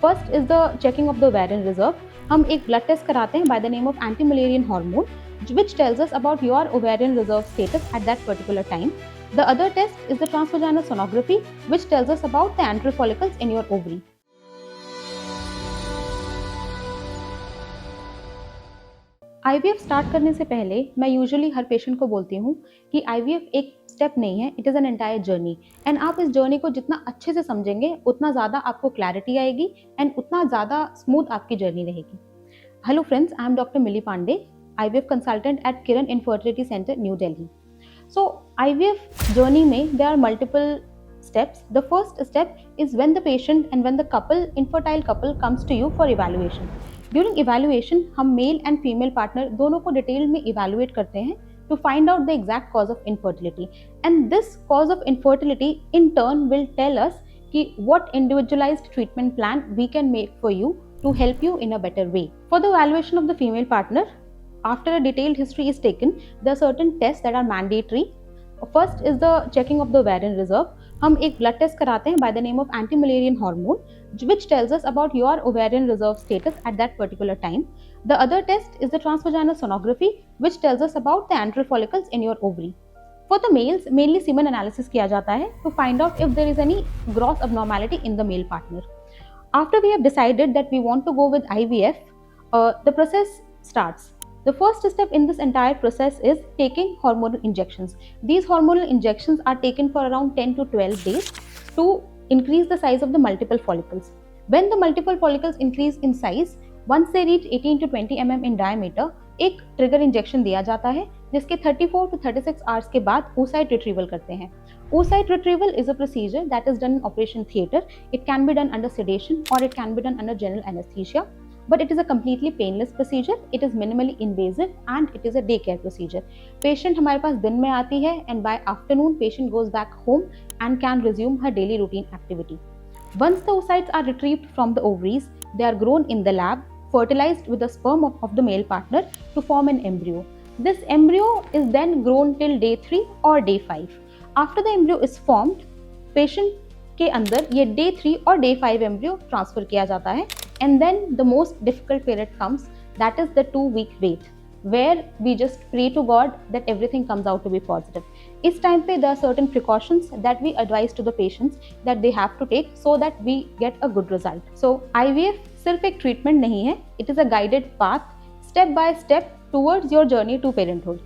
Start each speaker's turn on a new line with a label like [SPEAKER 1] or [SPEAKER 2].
[SPEAKER 1] First is the checking of the ovarian reserve. हम एक blood test कराते हैं by the name of anti Mullerian hormone which tells us about your ovarian reserve status at that particular time. The other test is the transvaginal sonography, which tells us about the antral follicles in your ovary. IVF start करने से पहले मैं usually हर patient को बोलती हूँ कि IVF एक step नहीं है, it is an entire journey. And आप इस जर्नी को जितना अच्छे से समझेंगे उतना ज़्यादा आपको क्लैरिटी आएगी एंड उतना ज़्यादा स्मूथ आपकी जर्नी रहेगी। Hello friends, I am doctor Mili Pandey, IVF consultant at Kiran Infertility Center, New Delhi. So IVF journey में there are multiple steps. The first step is when the patient and when the couple, infertile couple comes to you for evaluation. During evaluation हम male and female partner दोनों को detail में evaluate करते हैं to find out the exact cause of infertility. And this cause of infertility in turn will tell us कि what individualized treatment plan we can make for you to help you in a better way. For the evaluation of the female partner, after a detailed history is taken, there are certain tests that are mandatory. First is the checking of the ovarian reserve. हम एक blood test कराते हैं by the name of anti Mullerian hormone which tells us about your ovarian reserve status at that particular time. The other test is the transvaginal sonography, which tells us about the antral follicles in your ovary. For the males, mainly semen analysis किया जाता है to find out if there is any gross abnormality in the male partner. After we have decided that we want to go with IVF, the process starts. The first step in this entire process is taking hormonal injections. These hormonal injections are taken for around 10 to 12 days to increase the size of the multiple follicles. When the multiple follicles increase in size, once they reach 18 to 20 mm in diameter, एक trigger injection दिया जाता है जिसके 34 to 36 hours के बाद oocyte retrieval करते हैं। Oocyte retrieval is a procedure that is done in operation theatre. It can be done under sedation or it can be done under general anesthesia. But it is a completely painless procedure. It is minimally invasive and it is a daycare procedure. Patient हमारे पास दिन में आती है and by afternoon patient goes back home and can resume her daily routine activity. Once the oocytes are retrieved from the ovaries, they are grown in the lab, fertilized with the sperm of the male partner to form an embryo. This embryo is then grown till day 3 or day 5. After the embryo is formed, patient के अंदर ये day 3 और day 5 embryo transfer किया जाता है and then the most difficult period comes, that is the 2-week wait, where we just pray to God that everything comes out to be positive. इस time पे there are certain precautions that we advise to the patients that they have to take so that we get a good result. So IVF सिर्फ एक treatment नहीं है, it is a guided path, step by step towards your journey to parenthood.